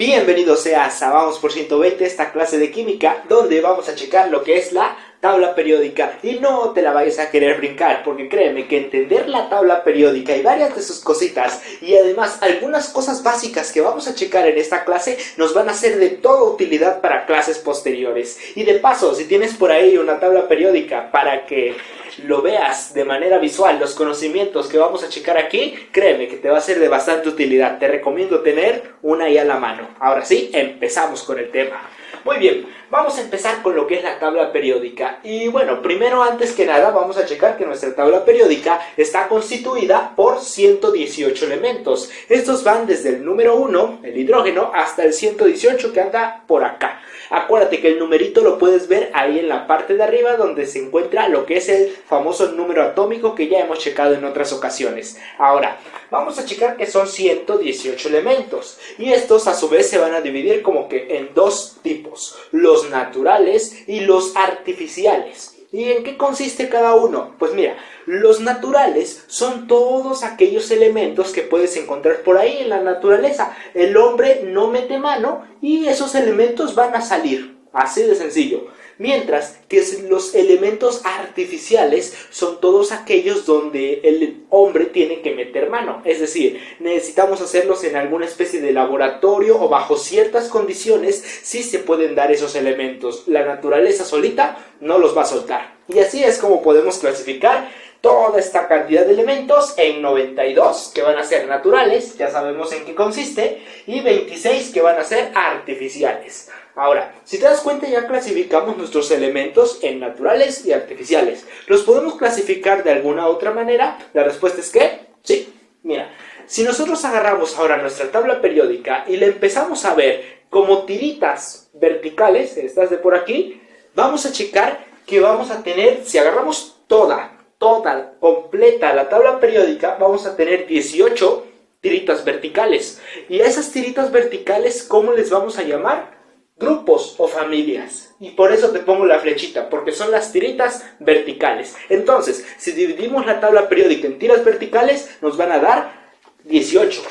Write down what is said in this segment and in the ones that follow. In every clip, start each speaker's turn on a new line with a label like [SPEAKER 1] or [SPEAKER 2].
[SPEAKER 1] Bienvenido seas a Vamos por 120, esta clase de química donde vamos a checar lo que es la tabla periódica y no te la vayas a querer brincar, porque créeme que entender la tabla periódica y varias de sus cositas y además algunas cosas básicas que vamos a checar en esta clase nos van a ser de toda utilidad para clases posteriores. Y de paso, si tienes por ahí una tabla periódica para que lo veas de manera visual, los conocimientos que vamos a checar aquí, créeme que te va a ser de bastante utilidad. Te recomiendo tener una ahí a la mano. Ahora sí, empezamos con el tema. Muy bien, vamos a empezar con lo que es la tabla periódica. Y bueno, primero, antes que nada, vamos a checar que nuestra tabla periódica está constituida por 118 elementos. Estos van desde el número 1, el hidrógeno, hasta el 118 que anda por acá. Acuérdate que el numerito lo puedes ver ahí en la parte de arriba donde se encuentra lo que es el famoso número atómico que ya hemos checado en otras ocasiones. Ahora, vamos a checar que son 118 elementos y estos a su vez se van a dividir como que en dos tipos, los naturales y los artificiales. ¿Y en qué consiste cada uno? Pues mira, los naturales son todos aquellos elementos que puedes encontrar por ahí en la naturaleza. El hombre no mete mano y esos elementos van a salir, así de sencillo. Mientras que los elementos artificiales son todos aquellos donde el hombre tiene que meter mano. Es decir, necesitamos hacerlos en alguna especie de laboratorio o bajo ciertas condiciones sí se pueden dar esos elementos. La naturaleza solita no los va a soltar. Y así es como podemos clasificar toda esta cantidad de elementos en 92 que van a ser naturales, ya sabemos en qué consiste, y 26 que van a ser artificiales. Ahora, si te das cuenta ya clasificamos nuestros elementos en naturales y artificiales. ¿Los podemos clasificar de alguna otra manera? La respuesta es que sí. Mira, si nosotros agarramos ahora nuestra tabla periódica y la empezamos a ver como tiritas verticales, estas de por aquí, vamos a checar que vamos a tener, si agarramos toda, completa la tabla periódica, vamos a tener 18 tiritas verticales. Y a esas tiritas verticales, ¿cómo les vamos a llamar? Grupos o familias. Y por eso te pongo la flechita, porque son las tiritas verticales. Entonces, si dividimos la tabla periódica en tiras verticales, nos van a dar 18.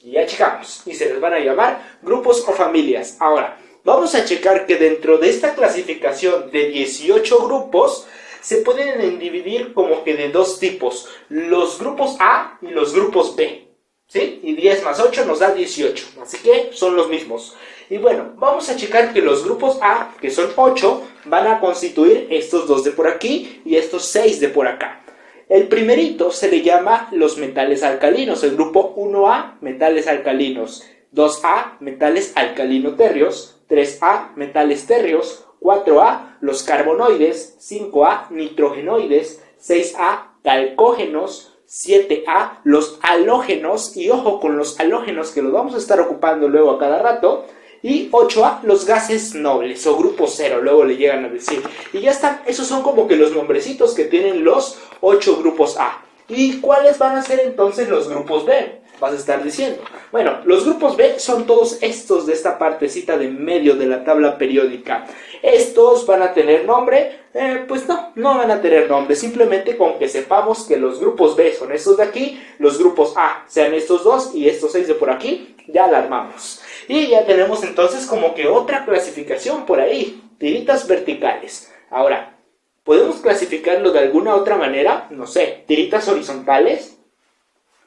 [SPEAKER 1] Y ya checamos. Y se les van a llamar grupos o familias. Ahora, vamos a checar que dentro de esta clasificación de 18 grupos, se pueden dividir como que de dos tipos, los grupos A y los grupos B, ¿sí? Y 10 más 8 nos da 18, así que son los mismos. Y bueno, vamos a checar que los grupos A, que son 8, van a constituir estos dos de por aquí y estos 6 de por acá. El primerito se le llama los metales alcalinos, el grupo 1A, metales alcalinos, 2A, metales alcalino-térreos, 3A, metales térreos, 4A, los carbonoides, 5A, nitrogenoides, 6A, talcógenos, 7A, los halógenos, y ojo con los halógenos que los vamos a estar ocupando luego a cada rato, y 8A, los gases nobles o grupo 0, luego le llegan a decir. Y ya están, esos son como que los nombrecitos que tienen los 8 grupos A. ¿Y cuáles van a ser entonces los grupos B? Vas a estar diciendo. Bueno, los grupos B son todos estos de esta partecita de medio de la tabla periódica. ¿Estos van a tener nombre? Pues no van a tener nombre. Simplemente con que sepamos que los grupos B son estos de aquí, los grupos A sean estos dos y estos 6 de por aquí, ya la armamos. Y ya tenemos entonces como que otra clasificación por ahí, tiritas verticales. Ahora, ¿podemos clasificarlo de alguna otra manera? No sé, tiritas horizontales.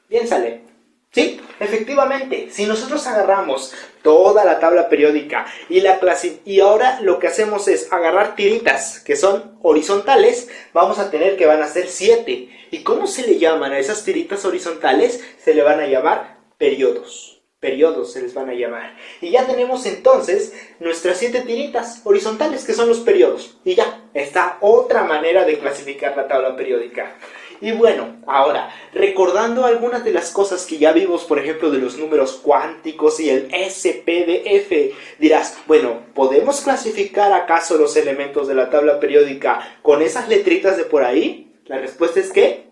[SPEAKER 1] Piénsale. Sí, efectivamente, si nosotros agarramos toda la tabla periódica y ahora lo que hacemos es agarrar tiritas que son horizontales, vamos a tener que van a ser 7. ¿Y cómo se le llaman a esas tiritas horizontales? Se le van a llamar periodos. Periodos se les van a llamar. Y ya tenemos entonces nuestras 7 tiritas horizontales que son los periodos. Y ya está otra manera de clasificar la tabla periódica. Y bueno, ahora, recordando algunas de las cosas que ya vimos, por ejemplo, de los números cuánticos y el SPDF, dirás, bueno, ¿podemos clasificar acaso los elementos de la tabla periódica con esas letritas de por ahí? La respuesta es que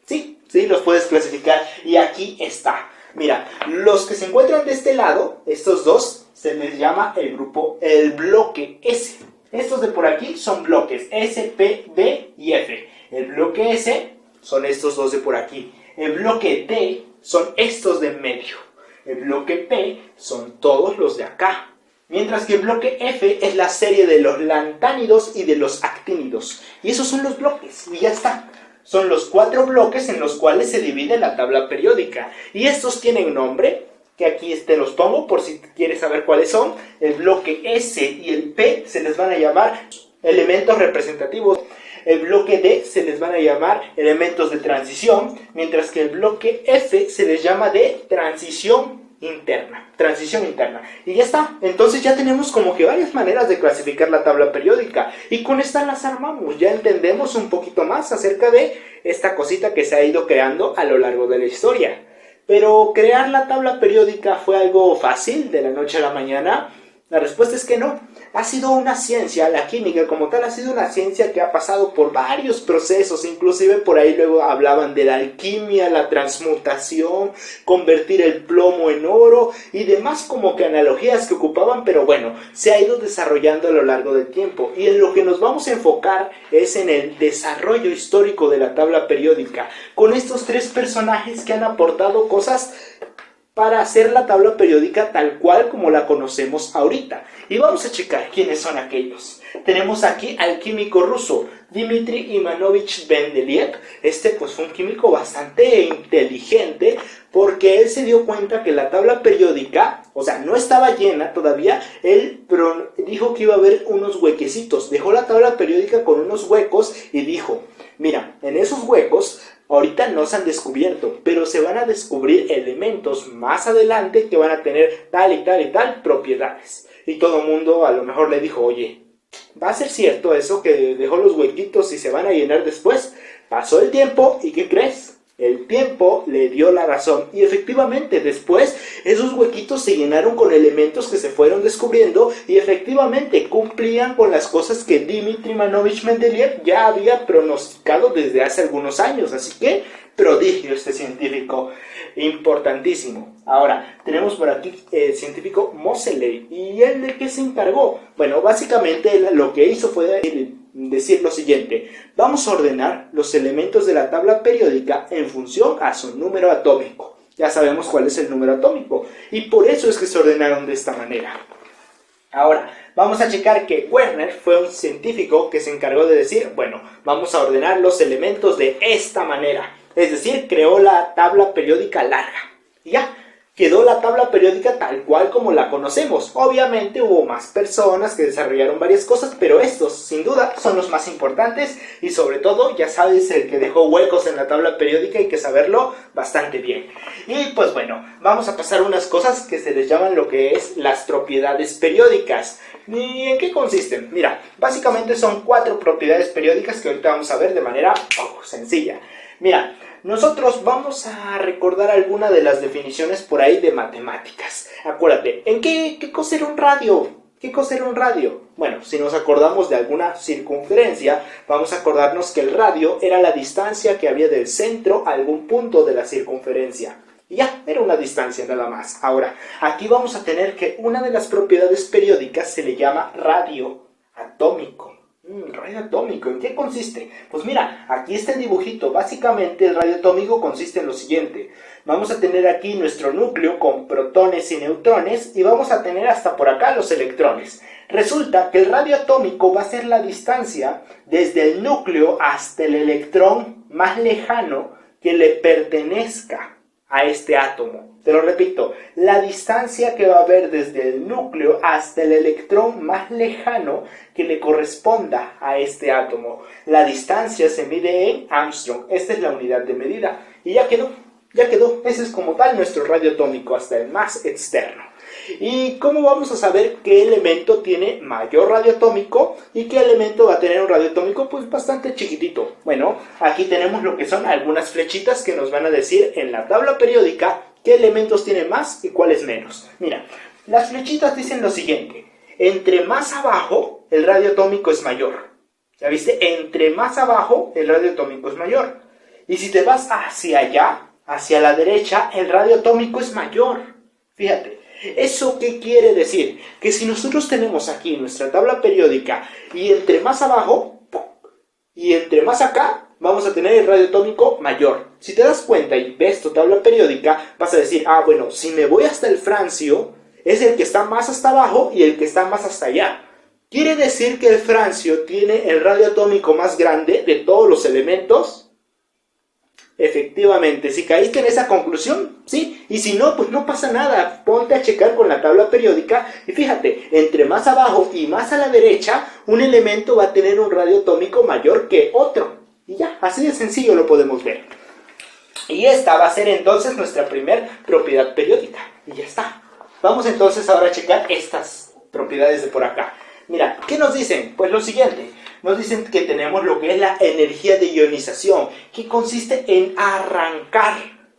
[SPEAKER 1] sí, los puedes clasificar. Y aquí está. Mira, los que se encuentran de este lado, estos dos, se les llama el bloque S. Estos de por aquí son bloques S, P, D y F. El bloque S son estos dos de por aquí. El bloque D son estos de en medio. El bloque P son todos los de acá. Mientras que el bloque F es la serie de los lantánidos y de los actínidos. Y esos son los bloques, y ya está. Son los 4 bloques en los cuales se divide la tabla periódica. Y estos tienen nombre, que aquí te los pongo por si quieres saber cuáles son. El bloque S y el P se les van a llamar elementos representativos. El bloque D se les van a llamar elementos de transición, mientras que el bloque F se les llama de transición interna. Y ya está. Entonces ya tenemos como que varias maneras de clasificar la tabla periódica. Y con esta las armamos. Ya entendemos un poquito más acerca de esta cosita que se ha ido creando a lo largo de la historia. Pero crear la tabla periódica fue algo fácil de la noche a la mañana. La respuesta es que no. Ha sido una ciencia, la química como tal ha sido una ciencia que ha pasado por varios procesos, inclusive por ahí luego hablaban de la alquimia, la transmutación, convertir el plomo en oro y demás como que analogías que ocupaban, pero bueno, se ha ido desarrollando a lo largo del tiempo. Y en lo que nos vamos a enfocar es en el desarrollo histórico de la tabla periódica, con estos 3 personajes que han aportado cosas para hacer la tabla periódica tal cual como la conocemos ahorita. Y vamos a checar quiénes son aquellos. Tenemos aquí al químico ruso Dmitri Ivanovich Mendeleev. Pues fue un químico bastante inteligente, porque él se dio cuenta que la tabla periódica, o sea, no estaba llena todavía. Él dijo que iba a haber unos huequecitos. Dejó la tabla periódica con unos huecos y dijo, mira, en esos huecos ahorita no se han descubierto, pero se van a descubrir elementos más adelante que van a tener tal y tal y tal propiedades. Y todo el mundo a lo mejor le dijo, oye, ¿va a ser cierto eso que dejó los huequitos y se van a llenar después? Pasó el tiempo y ¿qué crees? El tiempo le dio la razón y efectivamente después esos huequitos se llenaron con elementos que se fueron descubriendo y efectivamente cumplían con las cosas que Dmitri Ivanovich Mendeleev ya había pronosticado desde hace algunos años. Así que prodigio este científico, importantísimo. Ahora, tenemos por aquí el científico Moseley. ¿Y él de qué se encargó? Bueno, básicamente lo que hizo fue decir lo siguiente: vamos a ordenar los elementos de la tabla periódica en función a su número atómico. Ya sabemos cuál es el número atómico y por eso es que se ordenaron de esta manera. Ahora, vamos a checar que Werner fue un científico que se encargó de decir, bueno, vamos a ordenar los elementos de esta manera. Es decir, creó la tabla periódica larga. Y ya, quedó la tabla periódica tal cual como la conocemos. Obviamente hubo más personas que desarrollaron varias cosas, pero estos, sin duda, son los más importantes. Y sobre todo, ya sabes, el que dejó huecos en la tabla periódica, hay que saberlo bastante bien. Y pues bueno, vamos a pasar unas cosas que se les llaman lo que es las propiedades periódicas. ¿Y en qué consisten? Mira, básicamente son 4 propiedades periódicas que ahorita vamos a ver de manera sencilla. Mira, nosotros vamos a recordar alguna de las definiciones por ahí de matemáticas. Acuérdate, ¿en qué cosa era un radio? ¿Qué cosa era un radio? Bueno, si nos acordamos de alguna circunferencia, vamos a acordarnos que el radio era la distancia que había del centro a algún punto de la circunferencia. Y ya, era una distancia nada más. Ahora, aquí vamos a tener que una de las propiedades periódicas se le llama radio atómico. Radio atómico, ¿en qué consiste? Pues mira, aquí está el dibujito. Básicamente el radio atómico consiste en lo siguiente. Vamos a tener aquí nuestro núcleo con protones y neutrones y vamos a tener hasta por acá los electrones. Resulta que el radio atómico va a ser la distancia desde el núcleo hasta el electrón más lejano que le pertenezca a este átomo. Te lo repito, la distancia que va a haber desde el núcleo hasta el electrón más lejano que le corresponda a este átomo. La distancia se mide en Armstrong. Esta es la unidad de medida. Y ya quedó. Ese es como tal nuestro radio atómico hasta el más externo. ¿Y cómo vamos a saber qué elemento tiene mayor radio atómico y qué elemento va a tener un radio atómico pues bastante chiquitito? Bueno, aquí tenemos lo que son algunas flechitas que nos van a decir en la tabla periódica qué elementos tiene más y cuáles menos. Mira, las flechitas dicen lo siguiente: entre más abajo el radio atómico es mayor. ¿Ya viste? Entre más abajo el radio atómico es mayor. Y si te vas hacia allá, hacia la derecha, el radio atómico es mayor. Fíjate. ¿Eso qué quiere decir? Que si nosotros tenemos aquí nuestra tabla periódica y entre más abajo y entre más acá, vamos a tener el radio atómico mayor. si te das cuenta y ves tu tabla periódica, vas a decir, ah, bueno, si me voy hasta el francio, es el que está más hasta abajo y el que está más hasta allá. ¿Quiere decir que el francio tiene el radio atómico más grande de todos los elementos? Efectivamente, si caíste en esa conclusión, sí, y si no, pues no pasa nada, ponte a checar con la tabla periódica y fíjate, entre más abajo y más a la derecha, un elemento va a tener un radio atómico mayor que otro, y ya, así de sencillo lo podemos ver. Y esta va a ser entonces nuestra primer propiedad periódica, y ya está. Vamos entonces ahora a checar estas propiedades de por acá. Mira, ¿qué nos dicen? Pues lo siguiente. Nos dicen que tenemos lo que es la energía de ionización, que consiste en arrancar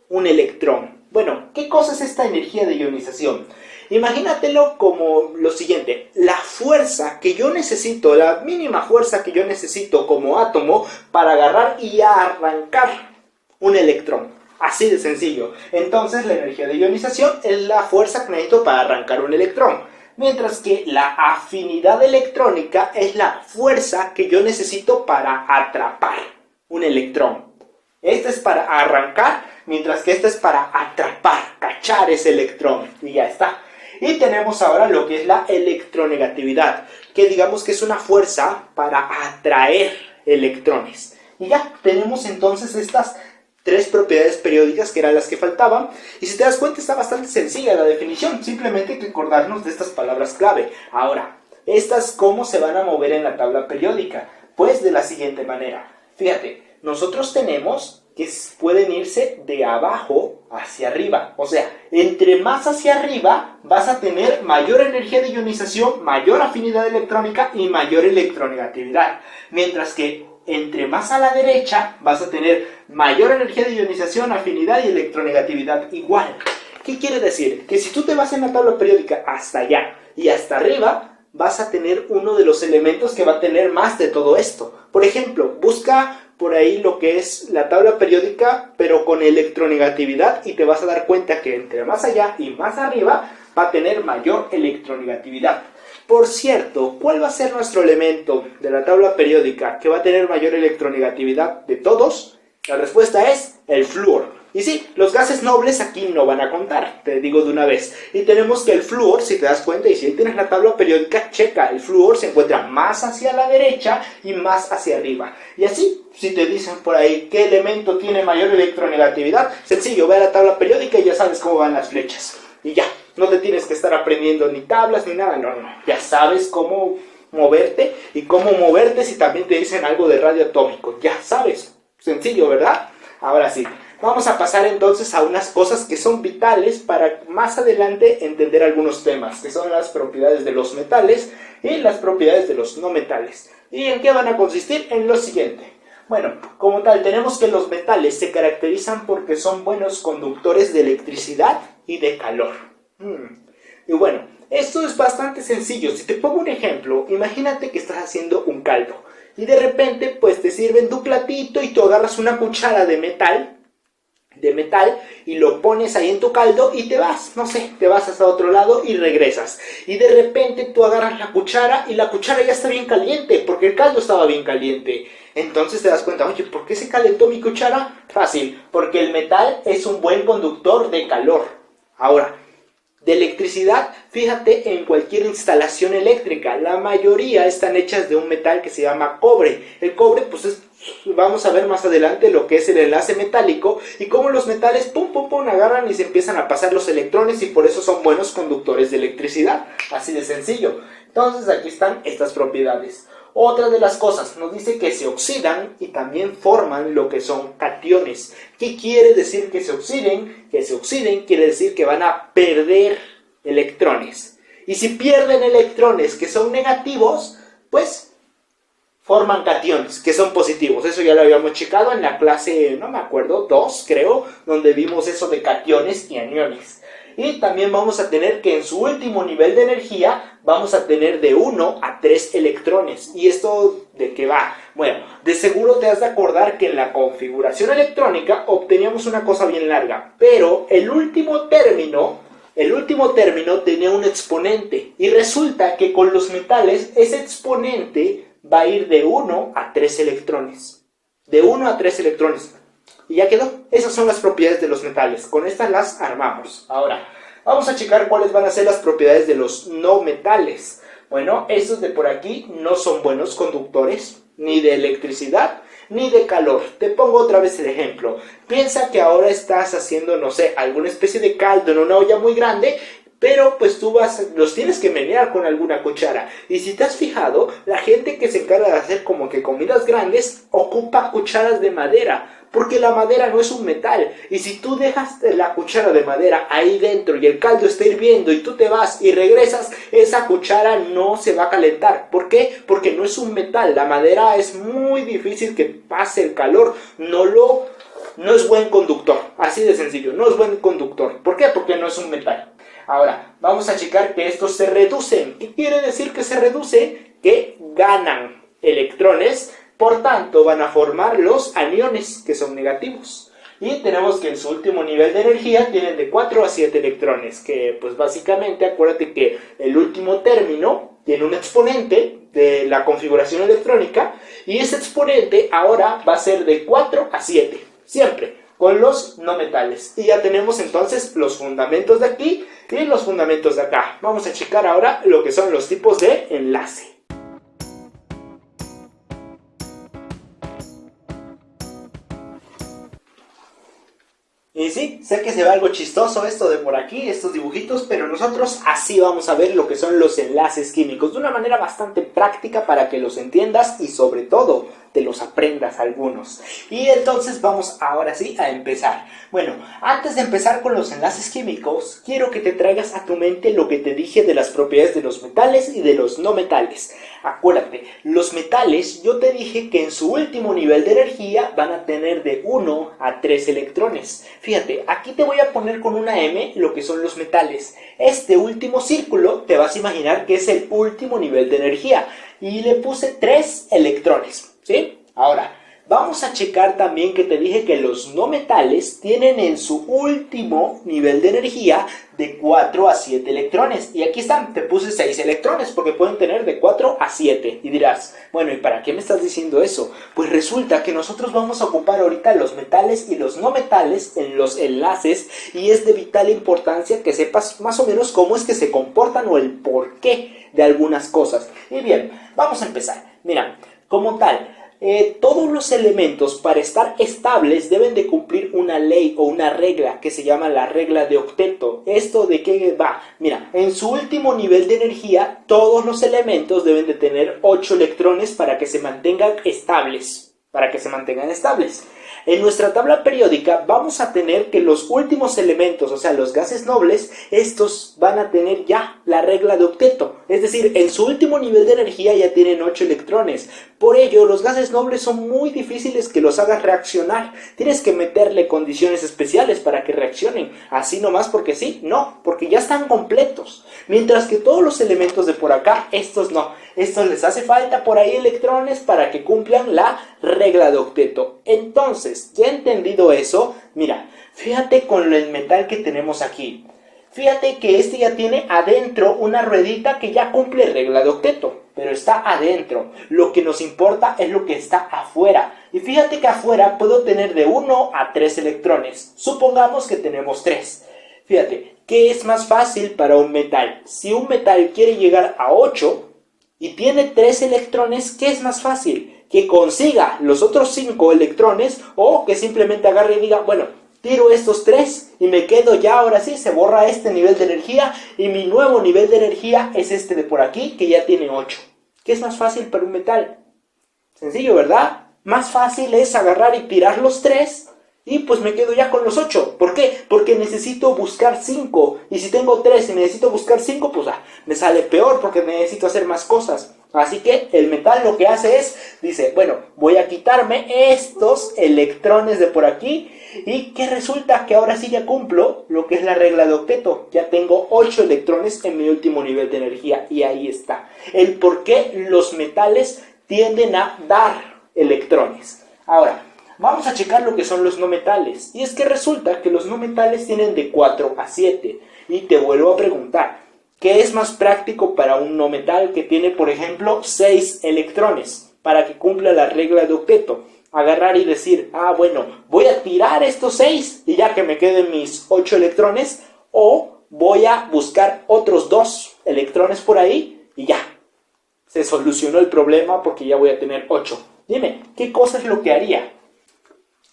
[SPEAKER 1] un electrón. Bueno, ¿qué cosa es esta energía de ionización? Imagínatelo como lo siguiente, la fuerza que yo necesito, la mínima fuerza que yo necesito como átomo para agarrar y arrancar un electrón. Así de sencillo. Entonces la energía de ionización es la fuerza que necesito para arrancar un electrón. Mientras que la afinidad electrónica es la fuerza que yo necesito para atrapar un electrón. Esta es para arrancar, mientras que esta es para atrapar, cachar ese electrón. Y ya está. Y tenemos ahora lo que es la electronegatividad, que digamos que es una fuerza para atraer electrones. Y ya tenemos entonces estas tres propiedades periódicas que eran las que faltaban, y si te das cuenta está bastante sencilla la definición, simplemente hay que acordarnos de estas palabras clave. Ahora, ¿estas cómo se van a mover en la tabla periódica? Pues de la siguiente manera, fíjate, nosotros tenemos que pueden irse de abajo hacia arriba, o sea, entre más hacia arriba vas a tener mayor energía de ionización, mayor afinidad electrónica y mayor electronegatividad, mientras que entre más a la derecha vas a tener mayor energía de ionización, afinidad y electronegatividad igual. ¿Qué quiere decir? Que si tú te vas en la tabla periódica hasta allá y hasta arriba, vas a tener uno de los elementos que va a tener más de todo esto. Por ejemplo, busca por ahí lo que es la tabla periódica, pero con electronegatividad, y te vas a dar cuenta que entre más allá y más arriba va a tener mayor electronegatividad. Por cierto, ¿cuál va a ser nuestro elemento de la tabla periódica que va a tener mayor electronegatividad de todos? La respuesta es el flúor. Y sí, los gases nobles aquí no van a contar, te digo de una vez. Y tenemos que el flúor, si te das cuenta, y si tienes la tabla periódica, checa, el flúor se encuentra más hacia la derecha y más hacia arriba. Y así, si te dicen por ahí qué elemento tiene mayor electronegatividad, sencillo, ve a la tabla periódica y ya sabes cómo van las flechas. Y ya. No te tienes que estar aprendiendo ni tablas ni nada, no. Ya sabes cómo moverte y cómo moverte si también te dicen algo de radio atómico. Ya sabes, sencillo, ¿verdad? Ahora sí, vamos a pasar entonces a unas cosas que son vitales para más adelante entender algunos temas, que son las propiedades de los metales y las propiedades de los no metales. ¿Y en qué van a consistir? En lo siguiente. Bueno, como tal, tenemos que los metales se caracterizan porque son buenos conductores de electricidad y de calor. Y bueno, esto es bastante sencillo. Si te pongo un ejemplo, imagínate que estás haciendo un caldo y de repente pues te sirven tu platito y tú agarras una cuchara de metal y lo pones ahí en tu caldo y te vas, no sé, te vas hasta otro lado y regresas. Y de repente tú agarras la cuchara y la cuchara ya está bien caliente porque el caldo estaba bien caliente. Entonces te das cuenta, oye, ¿por qué se calentó mi cuchara? Fácil, porque el metal es un buen conductor de calor. Ahora, de electricidad, fíjate en cualquier instalación eléctrica, la mayoría están hechas de un metal que se llama cobre. El cobre, pues vamos a ver más adelante lo que es el enlace metálico y cómo los metales pum agarran y se empiezan a pasar los electrones y por eso son buenos conductores de electricidad. Así de sencillo. Entonces aquí están estas propiedades. Otra de las cosas, nos dice que se oxidan y también forman lo que son cationes. ¿Qué quiere decir que se oxiden? Que se oxiden quiere decir que van a perder electrones. Y si pierden electrones que son negativos, pues forman cationes que son positivos. Eso ya lo habíamos checado en la clase, no me acuerdo, 2 creo, donde vimos eso de cationes y aniones. Y también vamos a tener que en su último nivel de energía vamos a tener de 1 a 3 electrones. ¿Y esto de qué va? Bueno, de seguro te has de acordar que en la configuración electrónica obteníamos una cosa bien larga, pero el último término tenía un exponente. Y resulta que con los metales ese exponente va a ir de 1 a 3 electrones. De 1 a 3 electrones. Y ya quedó. Esas son las propiedades de los metales. Con estas las armamos. Ahora, vamos a checar cuáles van a ser las propiedades de los no metales. Bueno, estos de por aquí no son buenos conductores, ni de electricidad, ni de calor. Te pongo otra vez el ejemplo. Piensa que ahora estás haciendo, no sé, alguna especie de caldo en una olla muy grande, pero pues tú los tienes que menear con alguna cuchara. Y si te has fijado, la gente que se encarga de hacer como que comidas grandes ocupa cucharas de madera, porque la madera no es un metal. Y si tú dejas la cuchara de madera ahí dentro y el caldo está hirviendo y tú te vas y regresas, esa cuchara no se va a calentar. ¿Por qué? Porque no es un metal. La madera es muy difícil que pase el calor. No es buen conductor. Así de sencillo, no es buen conductor. ¿Por qué? Porque no es un metal. Ahora, vamos a checar que estos se reducen. ¿Qué quiere decir que se reduce? Que ganan electrones, por tanto van a formar los aniones, que son negativos. Y tenemos que en su último nivel de energía tienen de 4 a 7 electrones, que pues básicamente acuérdate que el último término tiene un exponente de la configuración electrónica, y ese exponente ahora va a ser de 4 a 7, siempre con los no metales. Y ya tenemos entonces los fundamentos de aquí y los fundamentos de acá. Vamos a checar ahora lo que son los tipos de enlace. Y sí, sé que se ve algo chistoso esto de por aquí, estos dibujitos, pero nosotros así vamos a ver lo que son los enlaces químicos de una manera bastante práctica para que los entiendas y sobre todo te los aprendas algunos. Y entonces vamos ahora sí a empezar. Bueno, antes de empezar con los enlaces químicos, quiero que te traigas a tu mente lo que te dije de las propiedades de los metales y de los no metales. Acuérdate, los metales yo te dije que en su último nivel de energía van a tener de 1 a 3 electrones. Fíjate, aquí te voy a poner con una M lo que son los metales. Este último círculo te vas a imaginar que es el último nivel de energía y le puse 3 electrones. ¿Sí? Ahora, vamos a checar también que te dije que los no metales tienen en su último nivel de energía de 4 a 7 electrones. Y aquí están, te puse 6 electrones porque pueden tener de 4 a 7. Y dirás, bueno, ¿y para qué me estás diciendo eso? Pues resulta que nosotros vamos a ocupar ahorita los metales y los no metales en los enlaces, y es de vital importancia que sepas más o menos cómo es que se comportan o el porqué de algunas cosas. Y bien, vamos a empezar. Mira, como tal, todos los elementos para estar estables deben de cumplir una ley o una regla que se llama la regla de octeto. ¿Esto de qué va? Mira, en su último nivel de energía todos los elementos deben de tener 8 electrones para que se mantengan estables. En nuestra tabla periódica vamos a tener que los últimos elementos, o sea, los gases nobles, estos van a tener ya la regla de octeto. Es decir, en su último nivel de energía ya tienen 8 electrones. Por ello, los gases nobles son muy difíciles que los hagas reaccionar. Tienes que meterle condiciones especiales para que reaccionen. Así nomás porque sí, no, porque ya están completos. Mientras que todos los elementos de por acá, estos no. Estos les hace falta por ahí electrones para que cumplan la regla de octeto. Entonces, ya entendido eso, mira, fíjate con el metal que tenemos aquí. Fíjate que este ya tiene adentro una ruedita que ya cumple regla de octeto, pero está adentro. Lo que nos importa es lo que está afuera. Y fíjate que afuera puedo tener de 1 a 3 electrones. Supongamos que tenemos 3. Fíjate, ¿qué es más fácil para un metal? Si un metal quiere llegar a 8 y tiene 3 electrones, ¿qué es más fácil? Que consiga los otros 5 electrones o que simplemente agarre y diga, bueno, tiro estos 3 y me quedo ya, ahora sí, se borra este nivel de energía y mi nuevo nivel de energía es este de por aquí que ya tiene 8. ¿Qué es más fácil para un metal? Sencillo, ¿verdad? Más fácil es agarrar y tirar los 3 y pues me quedo ya con los 8. ¿Por qué? Porque necesito buscar 5. Y si tengo 3 y necesito buscar 5, pues me sale peor porque necesito hacer más cosas. Así que el metal lo que hace es, dice, bueno, voy a quitarme estos electrones de por aquí. Y que resulta que ahora sí ya cumplo lo que es la regla de octeto. Ya tengo 8 electrones en mi último nivel de energía. Y ahí está. El por qué los metales tienden a dar electrones. Ahora, vamos a checar lo que son los no metales. Y es que resulta que los no metales tienen de 4 a 7. Y te vuelvo a preguntar, ¿qué es más práctico para un no metal que tiene, por ejemplo, 6 electrones para que cumpla la regla de octeto? agarrar y decir, bueno, voy a tirar estos 6 y ya que me queden mis 8 electrones, o voy a buscar otros 2 electrones por ahí y ya, se solucionó el problema porque ya voy a tener 8. Dime, ¿qué cosa es lo que haría?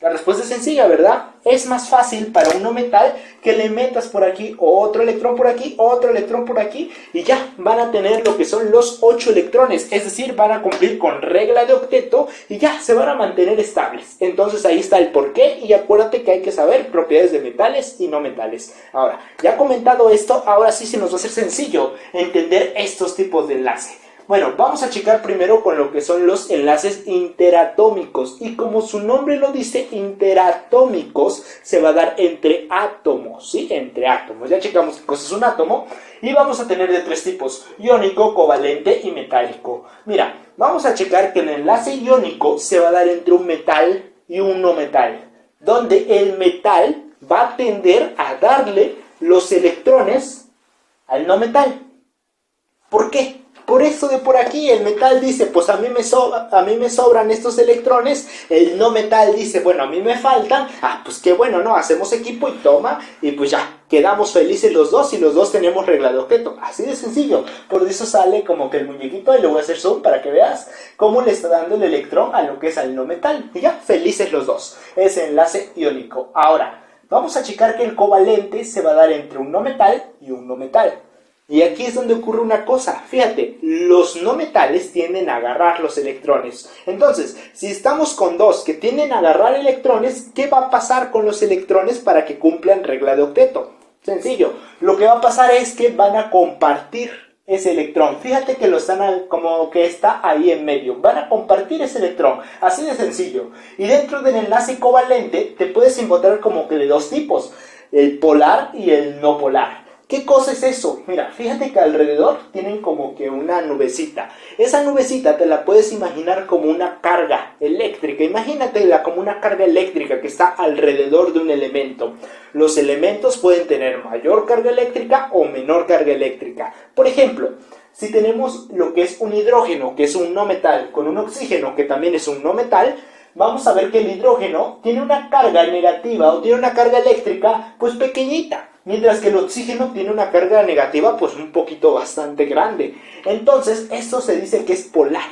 [SPEAKER 1] La respuesta es sencilla, ¿verdad? Es más fácil para un no metal que le metas por aquí otro electrón por aquí, otro electrón por aquí y ya van a tener lo que son los 8 electrones, es decir, van a cumplir con regla de octeto y ya se van a mantener estables. Entonces ahí está el porqué y acuérdate que hay que saber propiedades de metales y no metales. Ahora, ya comentado esto, ahora sí se nos va a hacer sencillo entender estos tipos de enlace. Bueno, vamos a checar primero con lo que son los enlaces interatómicos y como su nombre lo dice, interatómicos se va a dar entre átomos, ¿sí? Entre átomos. Ya checamos qué cosa es un átomo y vamos a tener de 3 tipos, iónico, covalente y metálico. Mira, vamos a checar que el enlace iónico se va a dar entre un metal y un no metal, donde el metal va a tender a darle los electrones al no metal. ¿Por qué? Por eso de por aquí el metal dice, pues a mí me sobran estos electrones, el no metal dice, bueno, a mí me faltan, pues qué bueno, ¿no? Hacemos equipo y toma, y pues ya, quedamos felices los dos y los dos tenemos regla de octeto, así de sencillo. Por eso sale como que el muñequito, y le voy a hacer zoom para que veas cómo le está dando el electrón a lo que es al no metal, y ya, felices los dos, es enlace iónico. Ahora, vamos a checar que el covalente se va a dar entre un no metal y un no metal. Y aquí es donde ocurre una cosa, fíjate, los no metales tienden a agarrar los electrones. Entonces, si estamos con 2 que tienden a agarrar electrones, ¿qué va a pasar con los electrones para que cumplan regla de octeto? Sencillo, lo que va a pasar es que van a compartir ese electrón. Fíjate que lo están como que está ahí en medio. Van a compartir ese electrón, así de sencillo. Y dentro del enlace covalente te puedes encontrar como que de 2 tipos, el polar y el no polar. ¿Qué cosa es eso? Mira, fíjate que alrededor tienen como que una nubecita. Esa nubecita te la puedes imaginar como una carga eléctrica. Imagínatela como una carga eléctrica que está alrededor de un elemento. Los elementos pueden tener mayor carga eléctrica o menor carga eléctrica. Por ejemplo, si tenemos lo que es un hidrógeno, que es un no metal, con un oxígeno, que también es un no metal, vamos a ver que el hidrógeno tiene una carga negativa o tiene una carga eléctrica pues pequeñita. Mientras que el oxígeno tiene una carga negativa pues un poquito bastante grande. Entonces esto se dice que es polar.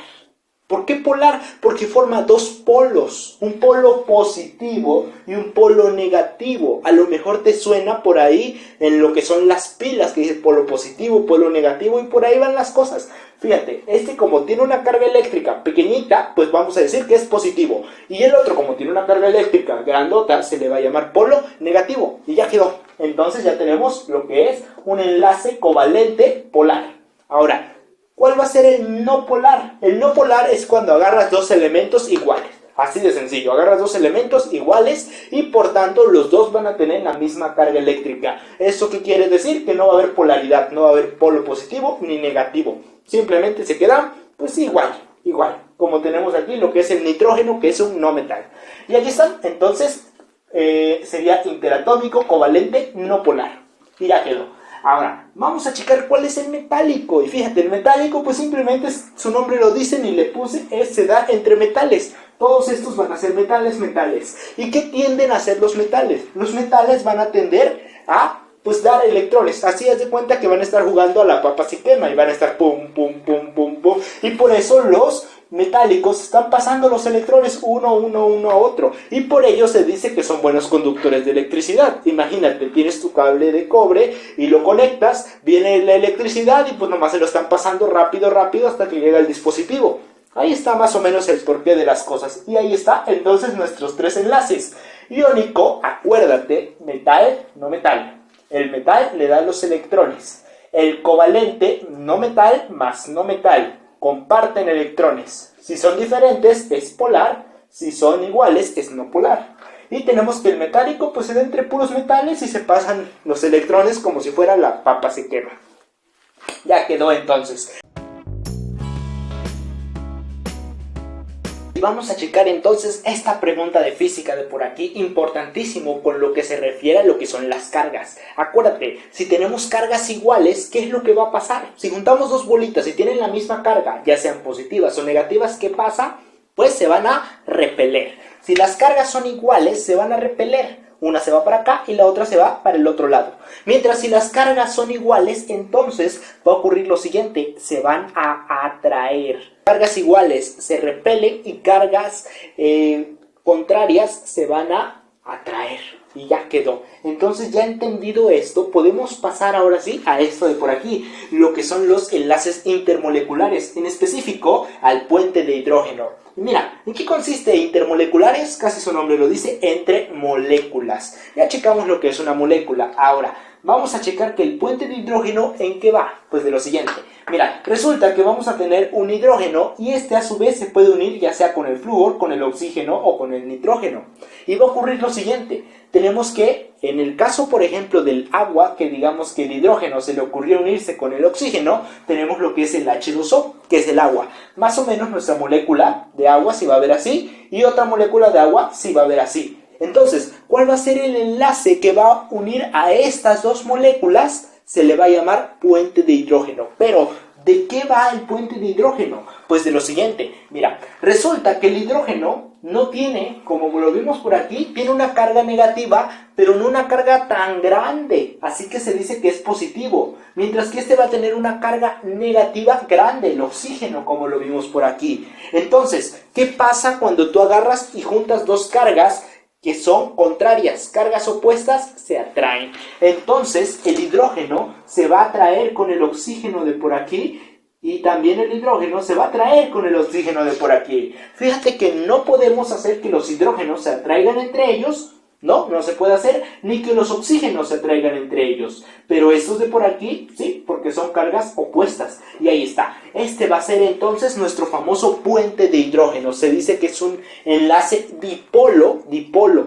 [SPEAKER 1] ¿Por qué polar? Porque forma 2 polos, un polo positivo y un polo negativo. A lo mejor te suena por ahí en lo que son las pilas, que dice polo positivo, polo negativo, y por ahí van las cosas. Fíjate, como tiene una carga eléctrica pequeñita, pues vamos a decir que es positivo. Y el otro, como tiene una carga eléctrica grandota, se le va a llamar polo negativo. Y ya quedó. Entonces ya tenemos lo que es un enlace covalente polar. Ahora, ¿cuál va a ser el no polar? El no polar es cuando agarras 2 elementos iguales. Así de sencillo, agarras 2 elementos iguales y por tanto los dos van a tener la misma carga eléctrica. ¿Eso qué quiere decir? Que no va a haber polaridad, no va a haber polo positivo ni negativo. Simplemente se quedan pues igual. Como tenemos aquí lo que es el nitrógeno, que es un no metal. Y aquí están, entonces sería interatómico, covalente, no polar. Y ya quedó. Ahora, vamos a checar cuál es el metálico. Y fíjate, el metálico pues simplemente su nombre lo dice, ni le puse, se da entre metales. Todos estos van a ser metales. ¿Y qué tienden a ser los metales? Los metales van a tender a pues dar electrones. Así haz de cuenta que van a estar jugando a la papa se quema y van a estar pum. Y por eso los metálicos están pasando los electrones uno a otro, y por ello se dice que son buenos conductores de electricidad. Imagínate, tienes tu cable de cobre y lo conectas, viene la electricidad y pues nomás se lo están pasando rápido hasta que llega el dispositivo. Ahí está más o menos el porqué de las cosas, y ahí está entonces nuestros 3 enlaces. Iónico, acuérdate, metal, no metal. El metal le da los electrones. El covalente, no metal más no metal. Comparten electrones. Si son diferentes es polar, si son iguales es no polar. Y tenemos que el metálico pues se da entre puros metales y se pasan los electrones como si fuera la papa se quema. Ya quedó entonces. Y vamos a checar entonces esta pregunta de física de por aquí, importantísimo con lo que se refiere a lo que son las cargas. Acuérdate, si tenemos cargas iguales, ¿qué es lo que va a pasar? Si juntamos 2 bolitas y tienen la misma carga, ya sean positivas o negativas, ¿qué pasa? pues se van a repeler. Si las cargas son iguales, se van a repeler. Una se va para acá y la otra se va para el otro lado. Mientras si las cargas son iguales, entonces va a ocurrir lo siguiente, se van a atraer. Cargas iguales se repelen y cargas contrarias se van a atraer. Y ya quedó. Entonces, ya entendido esto, podemos pasar ahora sí a esto de por aquí, lo que son los enlaces intermoleculares, en específico al puente de hidrógeno. Mira, ¿en qué consiste intermoleculares? Casi su nombre lo dice, entre moléculas. Ya checamos lo que es una molécula. Ahora, vamos a checar que el puente de hidrógeno, ¿en qué va? Pues de lo siguiente. Mira, resulta que vamos a tener un hidrógeno y este a su vez se puede unir ya sea con el flúor, con el oxígeno o con el nitrógeno. Y va a ocurrir lo siguiente. Tenemos que, en el caso por ejemplo del agua, que digamos que el hidrógeno se le ocurrió unirse con el oxígeno, tenemos lo que es el H2O, que es el agua. Más o menos nuestra molécula de agua sí va a ver así y otra molécula de agua sí va a ver así. Entonces, ¿cuál va a ser el enlace que va a unir a estas dos moléculas? Se le va a llamar puente de hidrógeno. Pero, ¿de qué va el puente de hidrógeno? Pues de lo siguiente. Mira, resulta que el hidrógeno no tiene, como lo vimos por aquí, tiene una carga negativa, pero no una carga tan grande. Así que se dice que es positivo. Mientras que este va a tener una carga negativa grande, el oxígeno, como lo vimos por aquí. Entonces, ¿qué pasa cuando tú agarras y juntas dos cargas que son contrarias, cargas opuestas se atraen? Entonces el hidrógeno se va a atraer con el oxígeno de por aquí y también el hidrógeno se va a atraer con el oxígeno de por aquí. Fíjate que no podemos hacer que los hidrógenos se atraigan entre ellos, no se puede hacer, ni que los oxígenos se atraigan entre ellos. Pero estos de por aquí, sí, porque son cargas opuestas. Y ahí está. Este va a ser entonces nuestro famoso puente de hidrógeno. Se dice que es un enlace dipolo,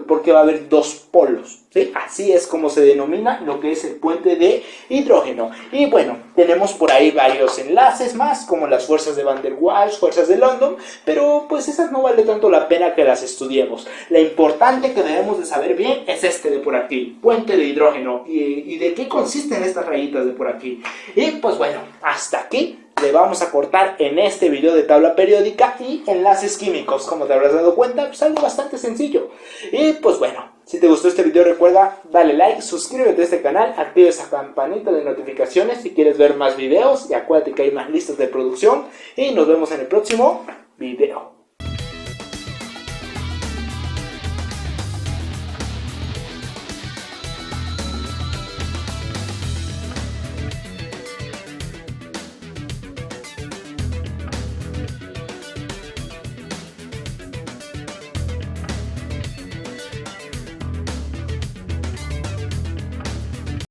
[SPEAKER 1] porque va a haber dos polos. ¿Sí? Así es como se denomina lo que es el puente de hidrógeno. Y bueno, tenemos por ahí varios enlaces más, como las fuerzas de Van der Waals, fuerzas de London, pero pues esas no vale tanto la pena que las estudiemos. Lo importante que debemos de saber bien es este de por aquí, puente de hidrógeno. ¿Y de qué consisten estas rayitas de por aquí? Y pues bueno, hasta aquí le vamos a cortar en este video de tabla periódica y enlaces químicos. Como te habrás dado cuenta, pues algo bastante sencillo. Y pues bueno, si te gustó este video, recuerda darle like, suscríbete a este canal, activa esa campanita de notificaciones si quieres ver más videos y acuérdate que hay más listas de producción y nos vemos en el próximo video.